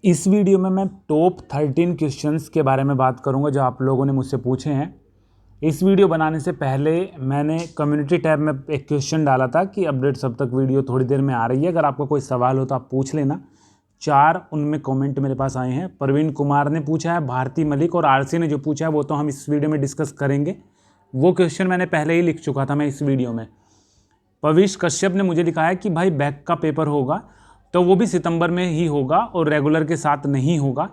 इस वीडियो में मैं टॉप 13 क्वेश्चंस के बारे में बात करूंगा जो आप लोगों ने मुझसे पूछे हैं। इस वीडियो बनाने से पहले मैंने कम्युनिटी टैब में एक क्वेश्चन डाला था कि अपडेट सब तक वीडियो थोड़ी देर में आ रही है, अगर आपका कोई सवाल हो तो आप पूछ लेना। 4 उनमें कमेंट मेरे पास आए हैं। प्रवीण कुमार ने पूछा है, भारती मलिक और आरसी ने जो पूछा है वो तो हम इस वीडियो में डिस्कस करेंगे। वो क्वेश्चन मैंने पहले ही लिख चुका था मैं इस वीडियो में। पविश कश्यप ने मुझे लिखा है कि भाई बैक का पेपर होगा तो वो भी सितंबर में ही होगा और रेगुलर के साथ नहीं होगा।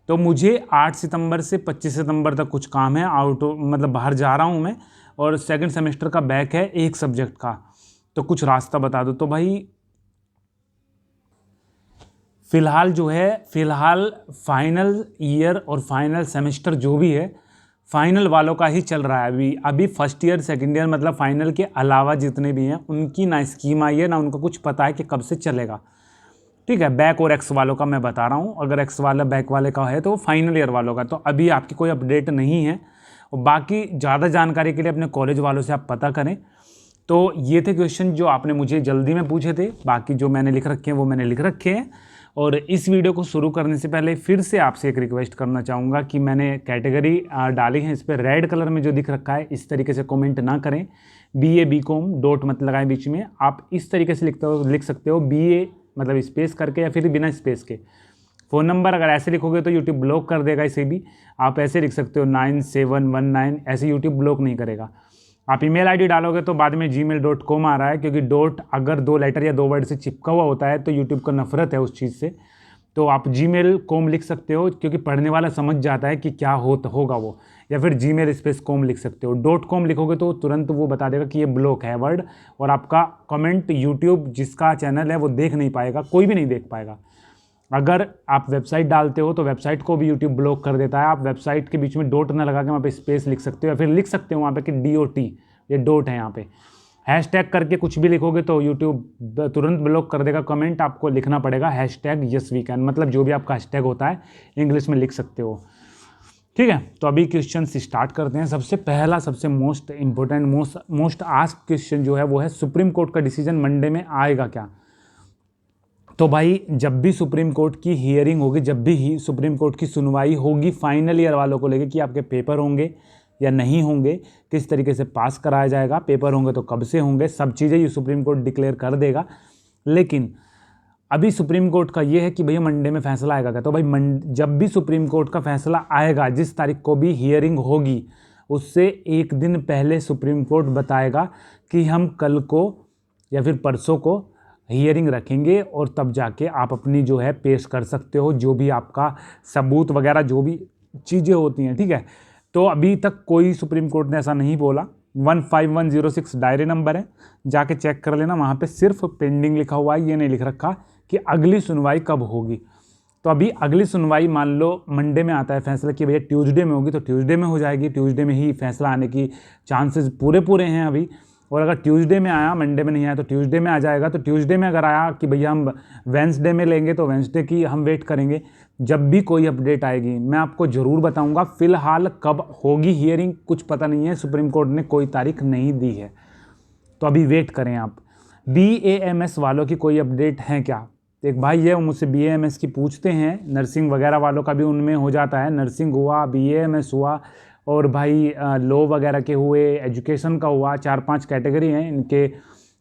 तो मुझे 8 सितंबर से 25 सितंबर तक कुछ काम है, मतलब बाहर जा रहा हूँ मैं, और सेकंड सेमेस्टर का बैक है एक सब्जेक्ट का, तो कुछ रास्ता बता दो। तो भाई फिलहाल फाइनल ईयर और फाइनल सेमेस्टर जो भी है फाइनल वालों का ही चल रहा है। अभी फर्स्ट ईयर सेकंड ईयर मतलब फाइनल के अलावा जितने भी हैं उनकी ना स्कीम आई है ना उनको कुछ पता है कि कब से चलेगा। ठीक है, बैक और एक्स वालों का मैं बता रहा हूँ। अगर एक्स वाला बैक वाले का है तो फाइनल ईयर वालों का, तो अभी आपकी कोई अपडेट नहीं है। और बाकी ज़्यादा जानकारी के लिए अपने कॉलेज वालों से आप पता करें। तो ये थे क्वेश्चन जो आपने मुझे जल्दी में पूछे थे, बाकी जो मैंने लिख रखे हैं वो मैंने लिख रखे हैं। और इस वीडियो को शुरू करने से पहले फिर से आपसे एक रिक्वेस्ट करना चाहूँगा कि मैंने कैटेगरी डाली है, इस पर रेड कलर में जो दिख रखा है इस तरीके से कमेंट ना करें। BA BCom डॉट मत लगाएं बीच में, आप इस तरीके से लिख सकते हो BA मतलब स्पेस करके या फिर बिना स्पेस के। फ़ोन नंबर अगर ऐसे लिखोगे तो यूट्यूब ब्लॉक कर देगा, इसे भी आप ऐसे लिख सकते हो 9719, ऐसे यूट्यूब ब्लॉक नहीं करेगा। आप ईमेल आईडी डालोगे तो बाद में gmail.com आ रहा है, क्योंकि डॉट अगर 2 लेटर या 2 वर्ड से चिपका हुआ होता है तो यूट्यूब को नफरत है उस चीज़ से। तो आप gmail.com लिख सकते हो, क्योंकि पढ़ने वाला समझ जाता है कि क्या होगा वो, या फिर gmail स्पेस com लिख सकते हो। .com लिखोगे तो तुरंत वो बता देगा कि ये ब्लॉक है वर्ड, और आपका कमेंट यूट्यूब जिसका चैनल है वो देख नहीं पाएगा, कोई भी नहीं देख पाएगा। अगर आप वेबसाइट डालते हो तो वेबसाइट को भी यूट्यूब ब्लॉक कर देता है। आप वेबसाइट के बीच में डॉट ना लगा के वहाँ पे स्पेस लिख सकते हो, या फिर लिख सकते हो वहाँ पे कि DOT, ये डॉट है यहाँ पे। हैशटैग करके कुछ भी लिखोगे तो यूट्यूब तुरंत ब्लॉक कर देगा कमेंट। आपको लिखना पड़ेगा #YesWeCan, मतलब जो भी आपका हैशटैग होता है इंग्लिश में लिख सकते हो। ठीक है, तो अभी क्वेश्चन स्टार्ट करते हैं। सबसे पहला सबसे most important most asked question जो है वो है, सुप्रीम कोर्ट का डिसीजन मंडे में आएगा क्या? तो भाई जब भी सुप्रीम कोर्ट की हियरिंग होगी, जब भी सुप्रीम कोर्ट की सुनवाई होगी फाइनल ईयर वालों को लेकर कि आपके पेपर होंगे या नहीं होंगे, किस तरीके से पास कराया जाएगा, पेपर होंगे तो कब से होंगे, सब चीज़ें ये सुप्रीम कोर्ट डिक्लेयर कर देगा। लेकिन अभी सुप्रीम कोर्ट का ये है कि भैया मंडे में फैसला आएगा क्या? तो भाई जब भी सुप्रीम कोर्ट का फैसला आएगा, जिस तारीख को भी हियरिंग होगी उससे एक दिन पहले सुप्रीम कोर्ट बताएगा कि हम कल को या फिर परसों को हियरिंग रखेंगे, और तब जाके आप अपनी जो है पेश कर सकते हो, जो भी आपका सबूत वगैरह जो भी चीज़ें होती हैं। ठीक है, तो अभी तक कोई सुप्रीम कोर्ट ने ऐसा नहीं बोला। 15106 डायरी नंबर है, जाके चेक कर लेना, वहाँ पे सिर्फ पेंडिंग लिखा हुआ है, ये नहीं लिख रखा कि अगली सुनवाई कब होगी। तो अभी अगली सुनवाई मान लो मंडे में आता है फैसला कि भैया ट्यूसडे में होगी, तो ट्यूसडे में हो जाएगी। ट्यूसडे में ही फैसला आने की चांसेस पूरे हैं अभी। और अगर ट्यूसडे में आया, मंडे में नहीं आया तो ट्यूसडे में आ जाएगा। तो ट्यूसडे में अगर आया कि भैया हम वेंसडे में लेंगे तो वेंसडे की हम वेट करेंगे। जब भी कोई अपडेट आएगी मैं आपको ज़रूर बताऊंगा। फिलहाल कब होगी हियरिंग कुछ पता नहीं है, सुप्रीम कोर्ट ने कोई तारीख नहीं दी है, तो अभी वेट करें आप। BAMS वालों की कोई अपडेट है क्या? एक भाई है वो मुझसे BAMS की पूछते हैं, नर्सिंग वगैरह वालों का भी उनमें हो जाता है, नर्सिंग हुआ, BAMS हुआ, और भाई लॉ वगैरह के हुए, एजुकेशन का हुआ, 4-5 कैटेगरी हैं इनके।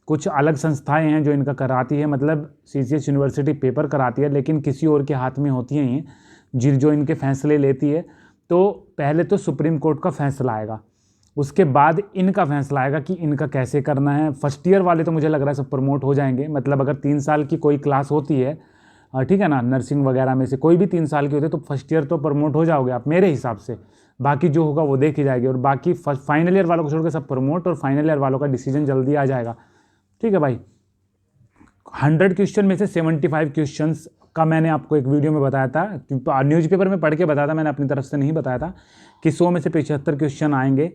कुछ अलग संस्थाएं हैं जो इनका कराती है, मतलब CCH यूनिवर्सिटी पेपर कराती है, लेकिन किसी और के हाथ में होती हैं ये जो इनके फैसले लेती है। तो पहले तो सुप्रीम कोर्ट का फैसला आएगा, उसके बाद इनका फैसला आएगा कि इनका कैसे करना है। फर्स्ट ईयर वाले तो मुझे लग रहा है सब प्रमोट हो जाएंगे, मतलब अगर 3 साल की कोई क्लास होती है, ठीक है ना, नर्सिंग वगैरह में से कोई भी 3 साल की होती है, तो फर्स्ट ईयर तो प्रमोट हो जाओगे आप मेरे हिसाब से। बाकी जो होगा वो देखी जाएगी, और बाकी फाइनल ईयर वालों को छोड़ के सब प्रमोट, और फाइनल ईयर वालों का डिसीजन जल्दी आ जाएगा। ठीक है भाई, 100 क्वेश्चन में से 75 क्वेश्चंस का मैंने आपको एक वीडियो में बताया था, न्यूज़पेपर में पढ़ के बताया था, मैंने अपनी तरफ से नहीं बताया था कि 100 में से 75 क्वेश्चन आएंगे।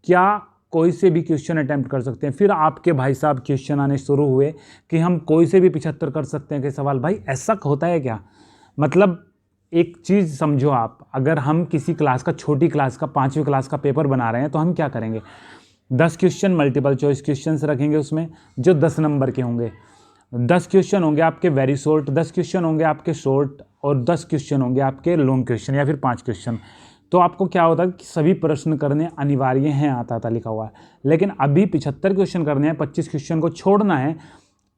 क्या कोई से भी क्वेश्चन अटैम्प्ट कर सकते हैं? फिर आपके भाई साहब क्वेश्चन आने शुरू हुए कि हम कोई से भी 75 कर सकते हैं कि सवाल। भाई ऐसा होता है क्या? मतलब एक चीज़ समझो आप, अगर हम किसी क्लास का, छोटी क्लास का, 5वीं क्लास का पेपर बना रहे हैं तो हम क्या करेंगे? 10 क्वेश्चन मल्टीपल चॉइस क्वेश्चंस रखेंगे उसमें, जो 10 नंबर के होंगे। 10 क्वेश्चन होंगे आपके वेरी शॉर्ट, 10 क्वेश्चन होंगे आपके शॉर्ट, और 10 क्वेश्चन होंगे आपके लॉन्ग क्वेश्चन या फिर 5 क्वेश्चन। तो आपको क्या होता है कि सभी प्रश्न करने अनिवार्य हैं, आता था लिखा हुआ है। लेकिन अभी 75 क्वेश्चन करने हैं, 25 क्वेश्चन को छोड़ना है,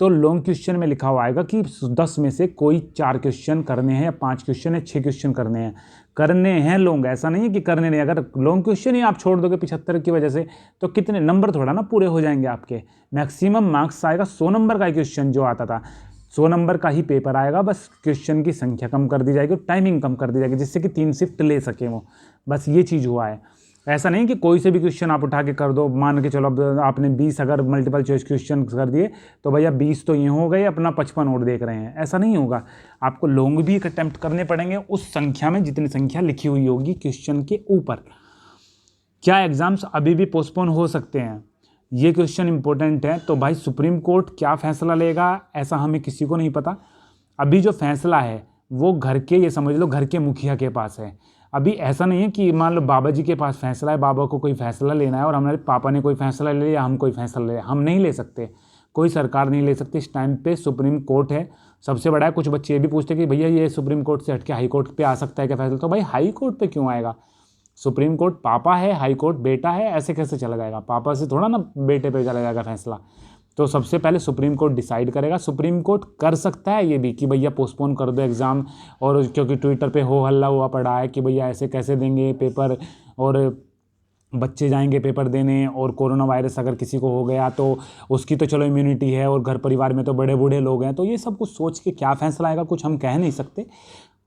तो लॉन्ग क्वेश्चन में लिखा हुआ आएगा कि 10 में से कोई 4 क्वेश्चन करने हैं या 5 क्वेश्चन या 6 क्वेश्चन करने हैं लॉन्ग। ऐसा नहीं है कि करने नहीं, अगर लॉन्ग क्वेश्चन ही आप छोड़ दोगे 75 की वजह से तो कितने नंबर थोड़ा ना पूरे हो जाएंगे आपके। मैक्सिमम मार्क्स आएगा 100 नंबर का क्वेश्चन जो आता था, 100 नंबर का ही पेपर आएगा। बस क्वेश्चन की संख्या कम कर दी जाएगी और टाइमिंग कम कर दी जाएगी, जिससे कि 3 शिफ्ट ले सकें वो। बस ये चीज़ हुआ है। ऐसा नहीं कि कोई से भी क्वेश्चन आप उठा के कर दो। मान के चलो अब आपने 20 अगर मल्टीपल चॉइस क्वेश्चन कर दिए तो भैया 20 तो ये हो गए, अपना 55 और देख रहे हैं, ऐसा नहीं होगा। आपको लॉन्ग भी एक अटेम्प्ट करने पड़ेंगे उस संख्या में जितनी संख्या लिखी हुई होगी क्वेश्चन के ऊपर। क्या एग्जाम्स अभी भी पोस्टपोन हो सकते हैं, ये क्वेश्चन इंपॉर्टेंट है। तो भाई सुप्रीम कोर्ट क्या फैसला लेगा ऐसा हमें किसी को नहीं पता। अभी जो फैसला है वो घर के, ये समझ लो घर के मुखिया के पास है। अभी ऐसा नहीं है कि मान लो बाबा जी के पास फैसला है, बाबा को कोई फैसला लेना है और हमारे पापा ने कोई फैसला ले लिया, हम कोई फैसला ले, हम नहीं ले सकते, कोई सरकार नहीं ले सकती। इस टाइम पे सुप्रीम कोर्ट है, सबसे बड़ा है। कुछ बच्चे ये भी पूछते कि भैया ये सुप्रीम कोर्ट से हटके हाई कोर्ट पे आ सकता है क्या फैसला? तो भाई हाई कोर्ट पे क्यों आएगा? सुप्रीम कोर्ट पापा है, हाई कोर्ट बेटा है, ऐसे कैसे चला जाएगा? पापा से थोड़ा ना बेटे पे चला जाएगा फैसला। तो सबसे पहले सुप्रीम कोर्ट डिसाइड करेगा। सुप्रीम कोर्ट कर सकता है ये भी कि भैया पोस्टपोन कर दो एग्ज़ाम, और क्योंकि ट्विटर पे हो हल्ला हुआ पड़ा है कि भैया ऐसे कैसे देंगे पेपर, और बच्चे जाएंगे पेपर देने, और कोरोना वायरस अगर किसी को हो गया तो उसकी तो चलो इम्यूनिटी है, और घर परिवार में तो बड़े बूढ़े लोग हैं। तो ये सब कुछ सोच के क्या फैसला आएगा कुछ हम कह नहीं सकते,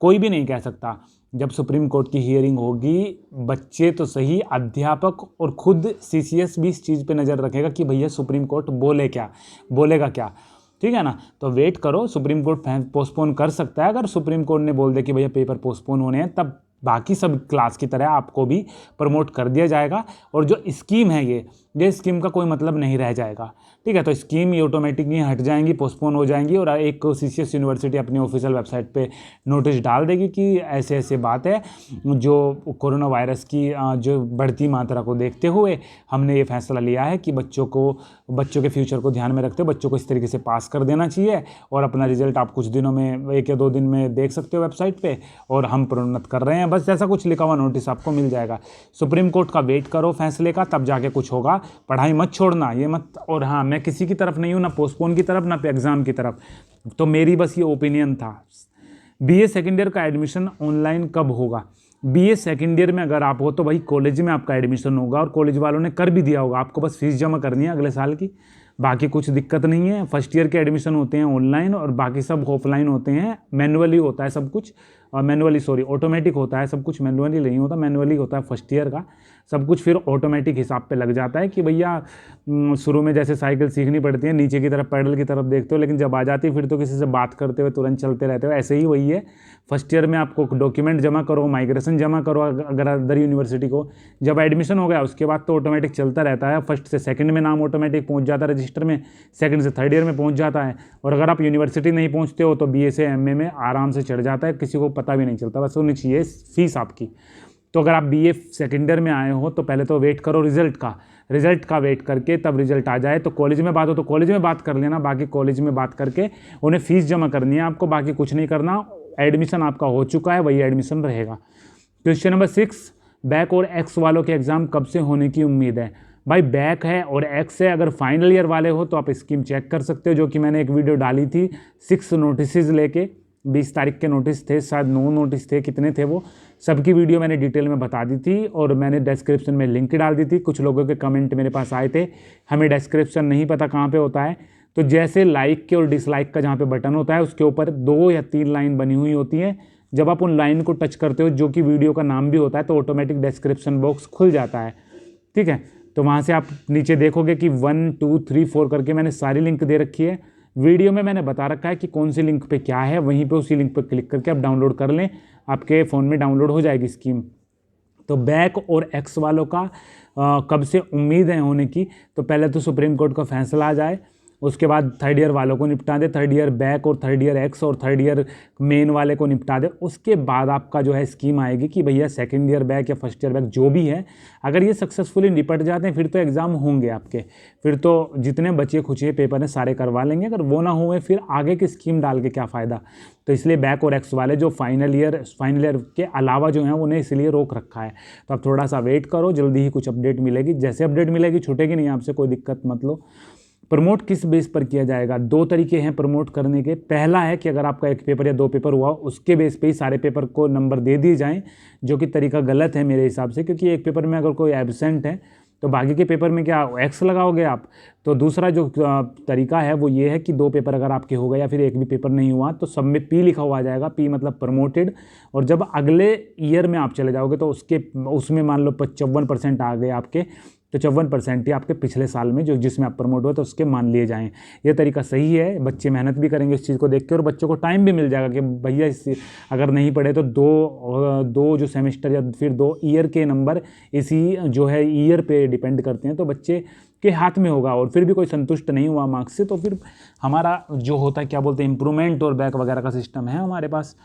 कोई भी नहीं कह सकता। जब सुप्रीम कोर्ट की हियरिंग होगी, बच्चे तो सही, अध्यापक और खुद सीसीएस भी इस चीज़ पे नज़र रखेगा कि भैया सुप्रीम कोर्ट बोलेगा क्या, ठीक है ना। तो वेट करो, सुप्रीम कोर्ट पोस्टपोन कर सकता है। अगर सुप्रीम कोर्ट ने बोल दे कि भैया पेपर पोस्टपोन होने हैं, तब बाकी सब क्लास की तरह आपको भी प्रमोट कर दिया जाएगा, और जो स्कीम है ये स्कीम का कोई मतलब नहीं रह जाएगा, ठीक है। तो स्कीम ये ऑटोमेटिकली हट जाएंगी, पोस्टपोन हो जाएंगी, और एक सीसीएस यूनिवर्सिटी अपनी ऑफिशियल वेबसाइट पे नोटिस डाल देगी कि ऐसे ऐसे बात है, जो कोरोना वायरस की जो बढ़ती मात्रा को देखते हुए हमने ये फैसला लिया है कि बच्चों के फ्यूचर को ध्यान में रखते हुए बच्चों को इस तरीके से पास कर देना चाहिए, और अपना रिजल्ट आप कुछ दिनों में 1 या 2 दिन में देख सकते हो वेबसाइट पे, और हम प्रोन्नत कर रहे हैं। बस जैसा कुछ लिखा हुआ नोटिस आपको मिल जाएगा। सुप्रीम कोर्ट का वेट करो फैसले का, तब जाके कुछ होगा। पढ़ाई मत छोड़ना, ये मत। और हाँ, मैं किसी की तरफ नहीं हूँ, ना पोस्टपोन की तरफ ना एग्ज़ाम की तरफ, तो मेरी बस ये ओपिनियन था। बीए सेकेंड ईयर का एडमिशन ऑनलाइन कब होगा? बीए सेकेंड ईयर में अगर आप हो तो भाई कॉलेज में आपका एडमिशन होगा, और कॉलेज वालों ने कर भी दिया होगा, आपको बस फीस जमा करनी है अगले साल की, बाकी कुछ दिक्कत नहीं है। फर्स्ट ईयर के एडमिशन होते हैं ऑनलाइन, और बाकी सब ऑफलाइन होते हैं, मैनुअली होता है सब कुछ, और ऑटोमेटिक होता है सब कुछ, मैनुअली नहीं होता, मैनुअली होता है फर्स्ट ईयर का सब कुछ। फिर ऑटोमेटिक हिसाब पे लग जाता है कि भैया शुरू में जैसे साइकिल सीखनी पड़ती है, नीचे की तरफ पेडल की तरफ देखते हो, लेकिन जब आ जाती है फिर तो किसी से बात करते हुए तुरंत चलते रहते हो, ऐसे ही वही है। फर्स्ट ईयर में आपको डॉक्यूमेंट जमा करो, माइग्रेशन जमा करो अगर अदर यूनिवर्सिटी को, जब एडमिशन हो गया उसके बाद तो ऑटोमेटिक चलता रहता है। फर्स्ट से सेकंड में नाम ऑटोमेटिक पहुंच जाता है रजिस्टर में, सेकंड से थर्ड ईयर में पहुंच जाता है, और अगर आप यूनिवर्सिटी नहीं पहुंचते हो तो बीए से एमए में आराम से चढ़ जाता है, किसी को पता भी नहीं चलता, बस होनी चाहिए फीस आपकी। तो अगर आप बीए सेकेंड ईयर में आए हो तो पहले तो वेट करो रिजल्ट का वेट करके, तब रिजल्ट आ जाए तो कॉलेज में बात हो तो कॉलेज में बात कर लेना, बाकी कॉलेज में बात करके उन्हें फ़ीस जमा करनी है आपको, बाकी कुछ नहीं करना। एडमिशन आपका हो चुका है, वही एडमिशन रहेगा। क्वेश्चन नंबर 6, बैक और एक्स वालों के एग्ज़ाम कब से होने की उम्मीद है? भाई बैक है और एक्स है, अगर फाइनल ईयर वाले हो तो आप स्कीम चेक कर सकते हो, जो कि मैंने एक वीडियो डाली थी 6 नोटिस लेके, 20 तारीख के नोटिस थे, शायद 9 नोटिस थे, कितने थे वो सबकी वीडियो मैंने डिटेल में बता दी थी, और मैंने डिस्क्रिप्शन में लिंक डाल दी थी। कुछ लोगों के कमेंट मेरे पास आए थे, हमें डिस्क्रिप्शन नहीं पता कहाँ पे होता है, तो जैसे लाइक के और डिसलाइक का जहाँ पे बटन होता है उसके ऊपर 2 या 3 लाइन बनी हुई होती है, जब आप उन लाइन को टच करते हो जो कि वीडियो का नाम भी होता है, तो ऑटोमेटिक डिस्क्रिप्शन बॉक्स खुल जाता है, ठीक है। तो वहाँ से आप नीचे देखोगे कि 1 2 3 4 करके मैंने सारी लिंक दे रखी है, वीडियो में मैंने बता रखा है कि कौन सी लिंक पे क्या है, वहीं पे उसी लिंक पे क्लिक करके आप डाउनलोड कर लें, आपके फ़ोन में डाउनलोड हो जाएगी स्कीम। तो बैक और एक्स वालों का कब से उम्मीद है होने की? तो पहले तो सुप्रीम कोर्ट का फैसला आ जाए, उसके बाद थर्ड ईयर वालों को निपटा दे, थर्ड ईयर बैक और थर्ड ईयर एक्स और थर्ड ईयर मेन वाले को निपटा दे। उसके बाद आपका जो है स्कीम आएगी कि भैया सेकंड ईयर बैक या फर्स्ट ईयर बैक जो भी है, अगर ये सक्सेसफुली निपट जाते हैं फिर तो एग्ज़ाम होंगे आपके, फिर तो जितने बचे खुचे पेपर हैं सारे करवा लेंगे। अगर वो ना हुए फिर आगे की स्कीम डाल के क्या फ़ायदा। तो इसलिए बैक और एक्स वाले जो फाइनल ईयर के अलावा जो हैं उन्हें इसलिए रोक रखा है। तो आप थोड़ा सा वेट करो, जल्दी ही कुछ अपडेट मिलेगी। जैसे अपडेट मिलेगी छूटेगी नहीं आपसे, कोई दिक्कत मत लो। प्रमोट किस बेस पर किया जाएगा? 2 तरीके हैं प्रमोट करने के। पहला है कि अगर आपका 1 पेपर या 2 पेपर हुआ उसके बेस पे ही सारे पेपर को नंबर दे दिए जाएं, जो कि तरीका गलत है मेरे हिसाब से, क्योंकि एक पेपर में अगर कोई एब्सेंट है तो बाकी के पेपर में क्या एक्स लगाओगे आप। तो दूसरा जो तरीका है वो ये है कि 2 पेपर अगर आपके हो गए या फिर एक भी पेपर नहीं हुआ तो सब में पी लिखा हुआ आ जाएगा, पी मतलब प्रमोटेड। और जब अगले ईयर में आप चले जाओगे तो उसमें मान लो 55% आ गए आपके, तो 54% ही आपके पिछले साल में जो जिसमें आप प्रमोट हुए तो उसके मान लिए जाएं। ये तरीका सही है, बच्चे मेहनत भी करेंगे इस चीज़ को देख के और बच्चों को टाइम भी मिल जाएगा कि भैया अगर नहीं पढ़े तो दो जो सेमेस्टर या फिर 2 ईयर के नंबर इसी जो है ईयर पे डिपेंड करते हैं, तो बच्चे के हाथ में होगा। और फिर भी कोई संतुष्ट नहीं हुआ मार्क्स से तो फिर हमारा जो होता है क्या बोलते हैं इम्प्रूवमेंट और बैक वगैरह का सिस्टम है हमारे पास।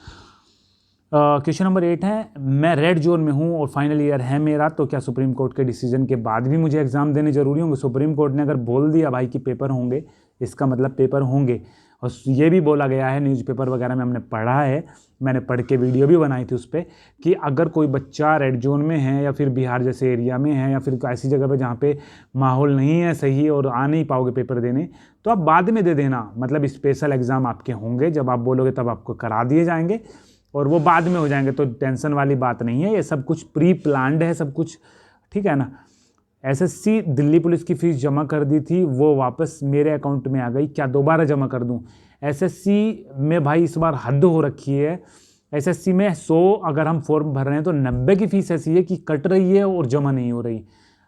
क्वेश्चन नंबर 8 है, मैं रेड जोन में हूँ और फाइनल ईयर है मेरा, तो क्या सुप्रीम कोर्ट के डिसीजन के बाद भी मुझे एग्ज़ाम देने ज़रूरी होंगे? सुप्रीम कोर्ट ने अगर बोल दिया भाई कि पेपर होंगे, इसका मतलब पेपर होंगे। और ये भी बोला गया है न्यूज़पेपर वगैरह में, हमने पढ़ा है, मैंने पढ़ के वीडियो भी बनाई थी उस पर, कि अगर कोई बच्चा रेड जोन में है या फिर बिहार जैसे एरिया में है या फिर ऐसी जगह पे जहाँ पे माहौल नहीं है सही और आ नहीं पाओगे पेपर देने, तो आप बाद में दे देना। मतलब स्पेशल एग्ज़ाम आपके होंगे, जब आप बोलोगे तब आपको करा दिए जाएंगे और वो बाद में हो जाएंगे, तो टेंशन वाली बात नहीं है। ये सब कुछ प्री प्लान्ड है सब कुछ, ठीक है ना। एसएससी दिल्ली पुलिस की फ़ीस जमा कर दी थी, वो वापस मेरे अकाउंट में आ गई, क्या दोबारा जमा कर दूं? एसएससी में भाई इस बार हद हो रखी है। एसएससी में 100 अगर हम फॉर्म भर रहे हैं तो 90 की फ़ीस ऐसी है कि कट रही है और जमा नहीं हो रही।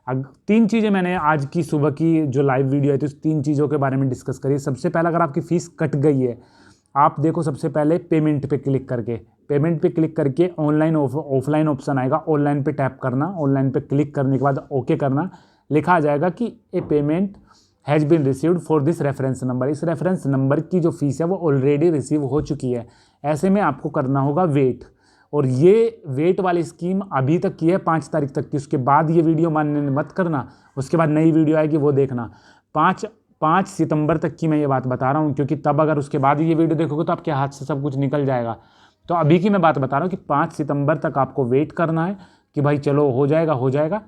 अब 3 चीज़ें मैंने आज की सुबह की जो लाइव वीडियो आई थी उस 3 चीज़ों के बारे में डिस्कस करी। सबसे पहला, अगर आपकी फ़ीस कट गई है, आप देखो सबसे पहले पेमेंट पे क्लिक करके ऑनलाइन ऑफलाइन ऑप्शन आएगा, ऑनलाइन पे टैप करना, ऑनलाइन पे क्लिक करने के बाद ओके करना, लिखा आ जाएगा कि a payment has been received for this reference number. इस रेफरेंस नंबर की जो फीस है वो ऑलरेडी रिसीव हो चुकी है। ऐसे में आपको करना होगा वेट, और ये वेट वाली स्कीम अभी तक की है 5 तारीख तक की। उसके बाद ये वीडियो मानने मत करना, उसके बाद नई वीडियो आएगी वो देखना। 5 सितंबर तक की मैं ये बात बता रहा हूँ, क्योंकि तब अगर उसके बाद ये वीडियो देखोगे तो आपके हाथ से सब कुछ निकल जाएगा। तो अभी की मैं बात बता रहा हूँ कि 5 सितंबर तक आपको वेट करना है कि भाई चलो हो जाएगा।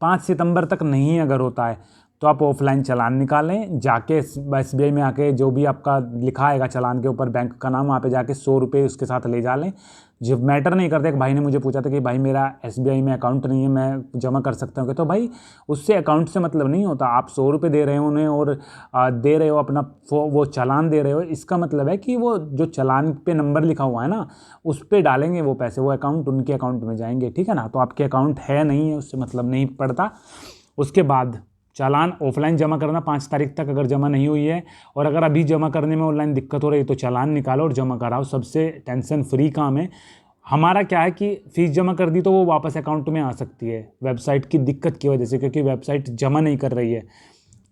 5 सितंबर तक नहीं अगर होता है तो आप ऑफलाइन चालान निकालें, जाके SBI में आके जो भी आपका लिखा आएगा चालान के ऊपर बैंक का नाम, वहाँ पे जाके 100 रुपये उसके साथ ले जा लें। जब मैटर नहीं करते, एक भाई ने मुझे पूछा था कि भाई मेरा SBI में अकाउंट नहीं है, मैं जमा कर सकता हूँ? तो भाई उससे अकाउंट से मतलब नहीं होता। आप 100 रुपये दे रहे हो उन्हें और दे रहे हो अपना वो चालान दे रहे हो, इसका मतलब है कि वो जो चालान पे नंबर लिखा हुआ है ना उस पर डालेंगे वो पैसे, वो अकाउंट उनके अकाउंट में जाएंगे, ठीक है ना। तो आपके अकाउंट है नहीं है उससे मतलब नहीं पड़ता। उसके बाद चालान ऑफलाइन जमा करना 5 तारीख तक अगर जमा नहीं हुई है, और अगर अभी जमा करने में ऑनलाइन दिक्कत हो रही है तो चालान निकालो और जमा कराओ, सबसे टेंशन फ्री काम है। हमारा क्या है कि फ़ीस जमा कर दी तो वो वापस अकाउंट में आ सकती है वेबसाइट की दिक्कत की वजह से, क्योंकि वेबसाइट जमा नहीं कर रही है।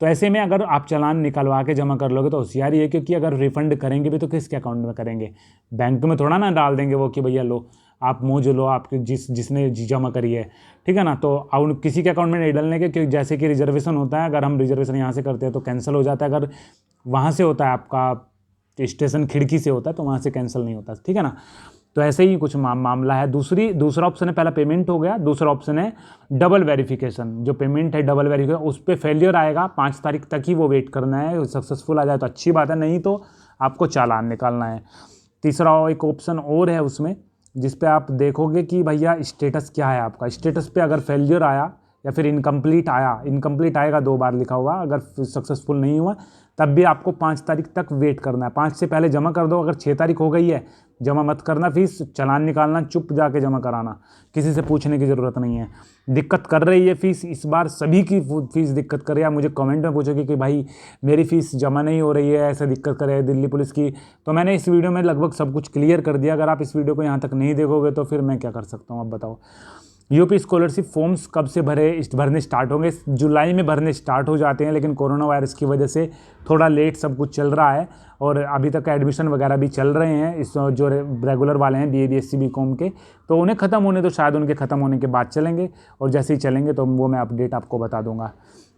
तो ऐसे में अगर आप चालान निकलवा के जमा कर लोगे तो होशियारी है, क्योंकि अगर रिफ़ंड करेंगे भी तो किसके अकाउंट में करेंगे? बैंक में थोड़ा ना डाल देंगे वो कि भैया लो आप मौज लो, आपके जिसने जमा करी है, ठीक है ना। तो अब किसी के अकाउंट में नहीं डालने के, क्योंकि जैसे कि रिजर्वेशन होता है, अगर हम रिजर्वेशन यहाँ से करते हैं तो कैंसिल हो जाता है, अगर वहाँ से होता है आपका स्टेशन खिड़की से होता है तो वहाँ से कैंसिल नहीं होता, ठीक है ना। तो ऐसे ही कुछ मामला है। दूसरा ऑप्शन है, पहला पेमेंट हो गया, दूसरा ऑप्शन है डबल वेरिफिकेशन। जो पेमेंट है डबल वेरिफिकेशन उस पर फेलियर आएगा, 5 तारीख तक ही वो वेट करना है। सक्सेसफुल आ जाए तो अच्छी बात है, नहीं तो आपको चालान निकालना है। तीसरा एक ऑप्शन और है उसमें, जिस पे आप देखोगे कि भैया स्टेटस क्या है आपका। स्टेटस पे अगर फेलियर आया या फिर इनकम्प्लीट आएगा 2 बार लिखा हुआ, अगर सक्सेसफुल नहीं हुआ तब भी आपको 5 तारीख तक वेट करना है। 5 से पहले जमा कर दो, अगर 6 तारीख हो गई है जमा मत करना फीस, चालान निकालना, चुप जाके जमा कराना, किसी से पूछने की ज़रूरत नहीं है। दिक्कत कर रही है फीस, इस बार सभी की फ़ीस दिक्कत कर रही है। आप मुझे कमेंट में पूछोगे कि भाई मेरी फ़ीस जमा नहीं हो रही है, ऐसे दिक्कत कर रही है दिल्ली पुलिस की, तो मैंने इस वीडियो में लगभग सब कुछ क्लियर कर दिया। अगर आप इस वीडियो को यहाँ तक नहीं देखोगे तो फिर मैं क्या कर सकता हूँ, आप बताओ। यूपी स्कॉलरशिप फॉर्म्स कब से भरने स्टार्ट होंगे? जुलाई में भरने स्टार्ट हो जाते हैं, लेकिन कोरोना वायरस की वजह से थोड़ा लेट सब कुछ चल रहा है और अभी तक एडमिशन वगैरह भी चल रहे हैं। इस जो रेगुलर वाले हैं BA BSc BCom के, तो उन्हें ख़त्म होने तो शायद उनके ख़त्म होने के बाद चलेंगे, और जैसे ही चलेंगे तो वो मैं अपडेट आपको बता दूंगा।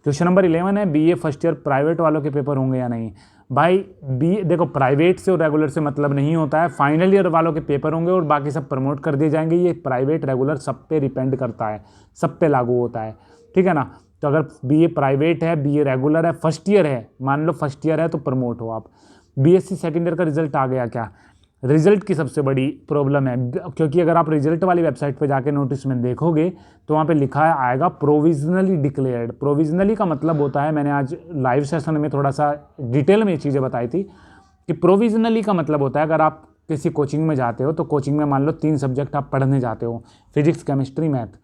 क्वेश्चन नंबर 11 है, BA फर्स्ट ईयर प्राइवेट वालों के पेपर होंगे या नहीं? भाई देखो, प्राइवेट से और रेगुलर से मतलब नहीं होता है। फाइनल ईयर वालों के पेपर होंगे और बाकी सब प्रमोट कर दिए जाएंगे। ये प्राइवेट रेगुलर सब पे डिपेंड करता है, सब पे लागू होता है, ठीक है ना। तो अगर BA प्राइवेट है, BA रेगुलर है, फर्स्ट ईयर है, मान लो फर्स्ट ईयर है तो प्रमोट हो आप। BSc सेकेंड ईयर का रिजल्ट आ गया क्या? रिजल्ट की सबसे बड़ी प्रॉब्लम है, क्योंकि अगर आप रिजल्ट वाली वेबसाइट पे जाके नोटिस में देखोगे तो वहाँ पे लिखा आएगा प्रोविजनली डिक्लेयर्ड। प्रोविजनली का मतलब होता है, मैंने आज लाइव सेशन में थोड़ा सा डिटेल में ये चीज़ें बताई थी कि प्रोविजनली का मतलब होता है, अगर आप किसी कोचिंग में जाते हो तो कोचिंग में मान लो 3 सब्जेक्ट आप पढ़ने जाते हो, फिजिक्स केमिस्ट्री मैथ।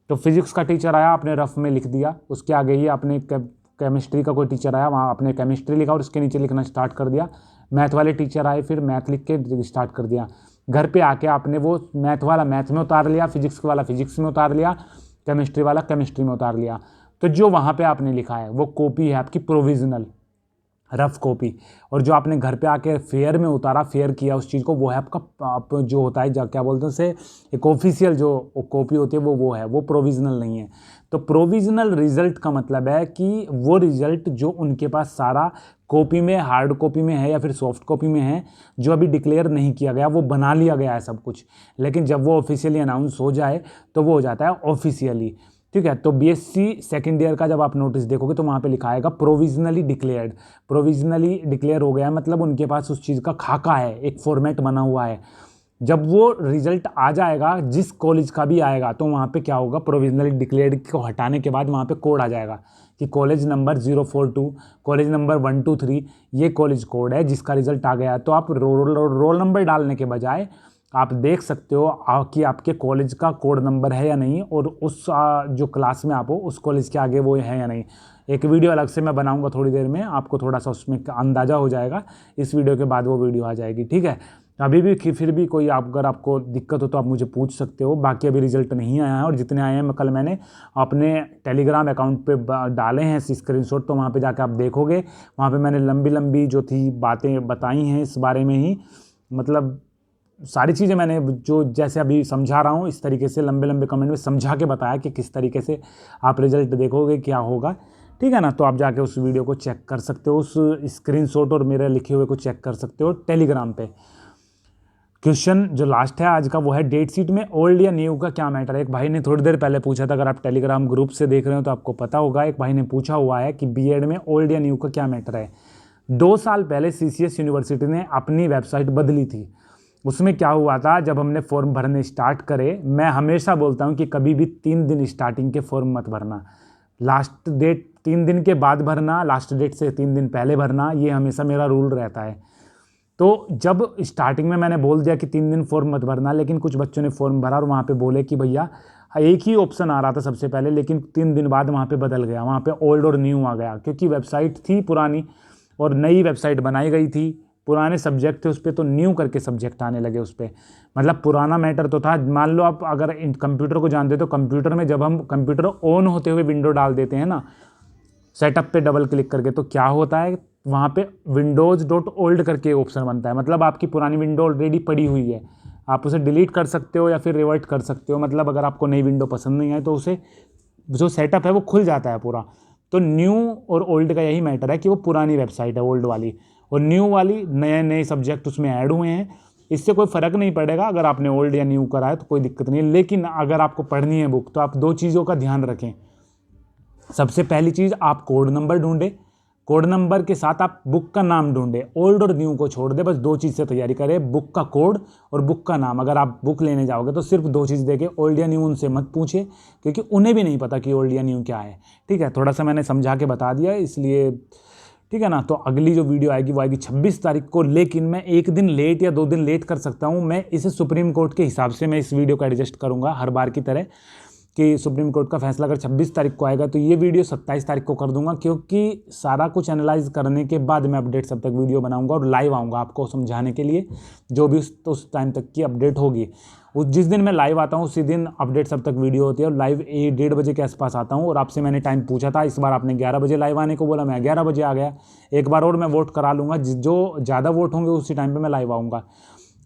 तो फिजिक्स का टीचर आया, आपने रफ में लिख दिया, उसके आगे ही आपने केमिस्ट्री का कोई टीचर आया, वहाँ आपने केमिस्ट्री लिखा और उसके नीचे लिखना स्टार्ट कर दिया। मैथ वाले टीचर आए, फिर मैथ लिख के स्टार्ट कर दिया। घर पे आके आपने वो मैथ वाला मैथ में उतार लिया, फिजिक्स वाला फिजिक्स में उतार लिया, केमिस्ट्री वाला केमिस्ट्री में उतार लिया। तो जो वहाँ पे आपने लिखा है वो कॉपी है आपकी प्रोविजनल, रफ कॉपी। और जो आपने घर पे आके फेयर में उतारा, फेयर किया उस चीज़ को, वो है आपका जो होता है, क्या बोलते हैं उसे, एक ऑफिशियल जो कॉपी होती है वो है, वो प्रोविजनल नहीं है। तो प्रोविजनल रिजल्ट का मतलब है कि वो रिजल्ट जो उनके पास सारा कॉपी में, हार्ड कॉपी में है या फिर सॉफ्ट कॉपी में है, जो अभी डिक्लेयर नहीं किया गया, वो बना लिया गया है सब कुछ, लेकिन जब वो ऑफिशियली अनाउंस हो जाए तो वो हो जाता है ऑफिशियली, ठीक है। तो BSc सेकेंड ईयर का जब आप नोटिस देखोगे तो वहाँ पे लिखा आएगा प्रोविजनली डिक्लेयर्ड। प्रोविजनली डिक्लेयर हो गया मतलब उनके पास उस चीज़ का खाका है, एक फॉर्मेट बना हुआ है। जब वो रिजल्ट आ जाएगा जिस कॉलेज का भी आएगा, तो वहाँ पे क्या होगा, प्रोविजनली डिक्लेयर्ड को हटाने के बाद वहाँ पे कोड आ जाएगा कि कॉलेज नंबर 042, कॉलेज नंबर 123, ये कॉलेज कोड है जिसका रिजल्ट आ गया है। तो आप रोल नंबर डालने के बजाय आप देख सकते हो कि आपके कॉलेज का कोड नंबर है या नहीं, और उस जो क्लास में आप हो उस कॉलेज के आगे वो है या नहीं। एक वीडियो अलग से मैं बनाऊंगा थोड़ी देर में, आपको थोड़ा सा उसमें अंदाज़ा हो जाएगा। इस वीडियो के बाद वो वीडियो आ जाएगी, ठीक है। अभी भी फिर भी कोई अगर आपको दिक्कत हो तो आप मुझे पूछ सकते हो। बाकी अभी रिजल्ट नहीं आया है, और जितने आए हैं कल मैंने अपने टेलीग्राम अकाउंट पे डाले हैं स्क्रीनशॉट, तो वहाँ पे जाकर आप देखोगे, वहाँ पे मैंने लंबी लंबी जो थी बातें बताई हैं इस बारे में ही, मतलब सारी चीज़ें मैंने जो जैसे अभी समझा रहा हूँ इस तरीके से लंबे लंबे कमेंट में समझा के बताया कि किस तरीके से आप रिजल्ट देखोगे क्या होगा, ठीक है ना। तो आप जाके उस वीडियो को चेक कर सकते हो, उस स्क्रीनशॉट और मेरे लिखे हुए को चेक कर सकते हो टेलीग्राम पे। क्वेश्चन जो लास्ट है आज का वो है, डेट शीट में ओल्ड या न्यू का क्या मैटर है? एक भाई ने थोड़ी देर पहले पूछा था, अगर आप टेलीग्राम ग्रुप से देख रहे हो तो आपको पता होगा। एक भाई ने पूछा हुआ है कि BEd में ओल्ड या न्यू का क्या मैटर है। 2 साल पहले CCS यूनिवर्सिटी ने अपनी वेबसाइट बदली थी। उसमें क्या हुआ था, जब हमने फॉर्म भरने स्टार्ट करे, मैं हमेशा बोलता हूँ कि कभी भी 3 दिन स्टार्टिंग के फॉर्म मत भरना, लास्ट डेट 3 दिन के बाद भरना, लास्ट डेट से 3 दिन पहले भरना, ये हमेशा मेरा रूल रहता है। तो जब स्टार्टिंग में मैंने बोल दिया कि 3 दिन फॉर्म मत भरना, लेकिन कुछ बच्चों ने फॉर्म भरा और वहाँ पे बोले कि भैया एक ही ऑप्शन आ रहा था सबसे पहले, लेकिन 3 दिन बाद वहाँ पे बदल गया, वहाँ पे ओल्ड और न्यू आ गया, क्योंकि वेबसाइट थी पुरानी और नई वेबसाइट बनाई गई थी। पुराने सब्जेक्ट थे उस पर, तो न्यू करके सब्जेक्ट आने लगे उस पर। मतलब पुराना मैटर तो था, मान लो आप अगर कंप्यूटर को जानते हो तो कंप्यूटर में जब हम कंप्यूटर ऑन होते हुए विंडो डाल देते हैं ना, सेटअप पे डबल क्लिक करके, तो क्या होता है वहाँ पे windows.old करके ऑप्शन बनता है। मतलब आपकी पुरानी विंडो ऑलरेडी पड़ी हुई है, आप उसे डिलीट कर सकते हो या फिर रिवर्ट कर सकते हो। मतलब अगर आपको नई विंडो पसंद नहीं आए तो उसे जो सेटअप है वो खुल जाता है पूरा। तो न्यू और ओल्ड का यही मैटर है कि वो पुरानी वेबसाइट है ओल्ड वाली, और न्यू वाली नए नए सब्जेक्ट उसमें ऐड हुए हैं। इससे कोई फ़र्क नहीं पड़ेगा अगर आपने ओल्ड या न्यू करा है तो कोई दिक्कत नहीं है। लेकिन अगर आपको पढ़नी है बुक तो आप 2 चीज़ों का ध्यान रखें। सबसे पहली चीज़, आप कोड नंबर ढूंढें, कोड नंबर के साथ आप बुक का नाम ढूंढें। ओल्ड और न्यू को छोड़ दें, बस 2 चीज़ से तैयारी करें, बुक का कोड और बुक का नाम। अगर आप बुक लेने जाओगे तो सिर्फ 2 चीज़ देके, ओल्ड या न्यू उनसे मत पूछे, क्योंकि उन्हें भी नहीं पता कि ओल्ड या न्यू क्या है, ठीक है। थोड़ा सा मैंने समझा के बता दिया इसलिए, ठीक है ना। तो अगली जो वीडियो आएगी वो आएगी 26 तारीख को, लेकिन मैं 1 दिन लेट या 2 दिन लेट कर सकता हूँ। मैं इसे सुप्रीम कोर्ट के हिसाब से मैं इस वीडियो को एडजस्ट करूँगा हर बार की तरह, कि सुप्रीम कोर्ट का फैसला अगर 26 तारीख को आएगा तो ये वीडियो 27 तारीख को कर दूंगा, क्योंकि सारा कुछ एनालाइज करने के बाद मैं अपडेट सब तक वीडियो बनाऊंगा और लाइव आऊँगा आपको समझाने के लिए, जो भी उस टाइम तक की अपडेट होगी। जिस दिन मैं लाइव आता हूँ उसी दिन अपडेट सब तक वीडियो होती है, और लाइव 1-1:30 बजे के आसपास आता हूँ। और आपसे मैंने टाइम पूछा था, इस बार आपने 11 बजे लाइव आने को बोला, मैं 11 बजे आ गया। एक बार और मैं वोट करा लूँगा, जो ज़्यादा वोट होंगे उसी टाइम पे मैं लाइव आऊँगा।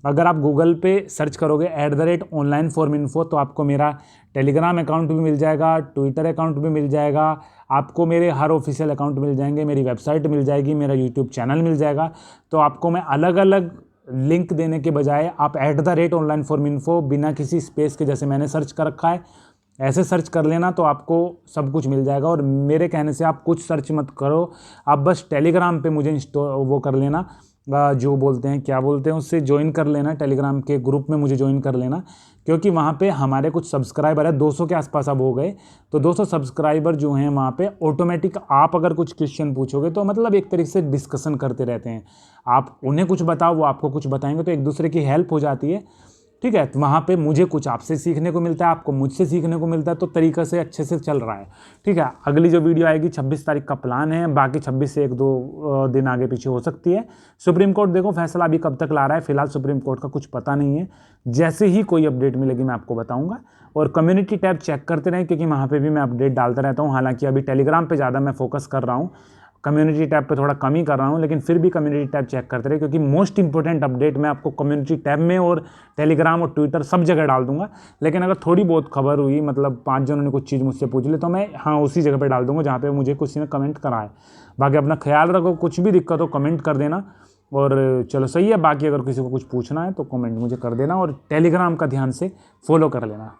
अगर आप गूगल पे सर्च करोगे @onlineforminfo तो आपको मेरा टेलीग्राम अकाउंट भी मिल जाएगा, ट्विटर अकाउंट भी मिल जाएगा, आपको मेरे हर ऑफिशियल अकाउंट मिल जाएंगे, मेरी वेबसाइट मिल जाएगी, मेरा यूट्यूब चैनल मिल जाएगा। तो आपको मैं अलग अलग लिंक देने के बजाय आप @onlineforminfo बिना किसी स्पेस के, जैसे मैंने सर्च कर रखा है ऐसे सर्च कर लेना, तो आपको सब कुछ मिल जाएगा। और मेरे कहने से आप कुछ सर्च मत करो, आप बस टेलीग्राम पे मुझे वो कर लेना, जो बोलते हैं क्या बोलते हैं उससे ज्वाइन कर लेना, टेलीग्राम के ग्रुप में मुझे ज्वाइन कर लेना, क्योंकि वहाँ पे हमारे कुछ सब्सक्राइबर है 200 के आसपास अब हो गए। तो 200 सब्सक्राइबर जो हैं वहाँ पे ऑटोमेटिक आप अगर कुछ क्वेश्चन पूछोगे तो मतलब एक तरीके से डिस्कशन करते रहते हैं, आप उन्हें कुछ बताओ वो आपको कुछ बताएंगे, तो एक दूसरे की हेल्प हो जाती है। ठीक है, तो वहाँ पे मुझे कुछ आपसे सीखने को मिलता है, आपको मुझसे सीखने को मिलता है, तो तरीक़ा से अच्छे से चल रहा है। ठीक है, अगली जो वीडियो आएगी 26 तारीख का प्लान है, बाकी 26 से 1-2 दिन आगे पीछे हो सकती है। सुप्रीम कोर्ट देखो फैसला अभी कब तक ला रहा है, फिलहाल सुप्रीम कोर्ट का कुछ पता नहीं है। जैसे ही कोई अपडेट मिलेगी मैं आपको बताऊँगा। और कम्युनिटी टैब चेक करते रहें, क्योंकि वहाँ पर भी मैं अपडेट डालता रहता हूँ। हालाँकि अभी टेलीग्राम पर ज़्यादा मैं फोकस कर रहा हूँ, कम्युनिटी टैब पे थोड़ा कम ही कर रहा हूँ, लेकिन फिर भी कम्युनिटी टैब चेक करते रहे, क्योंकि मोस्ट इंपॉर्टेंट अपडेट मैं आपको कम्युनिटी टैब में और टेलीग्राम और ट्विटर सब जगह डाल दूंगा। लेकिन अगर थोड़ी बहुत खबर हुई, मतलब 5 जनों ने कुछ चीज़ मुझसे पूछ ली, तो मैं उसी जगह पे डाल दूंगा जहाँ पे मुझे किसी ने कमेंट करा है। बाकी अपना ख्याल रखो, कुछ भी दिक्कत हो कमेंट कर देना। और चलो सही है, बाकी अगर किसी को कुछ पूछना है तो कमेंट मुझे कर देना, और टेलीग्राम का ध्यान से फॉलो कर लेना।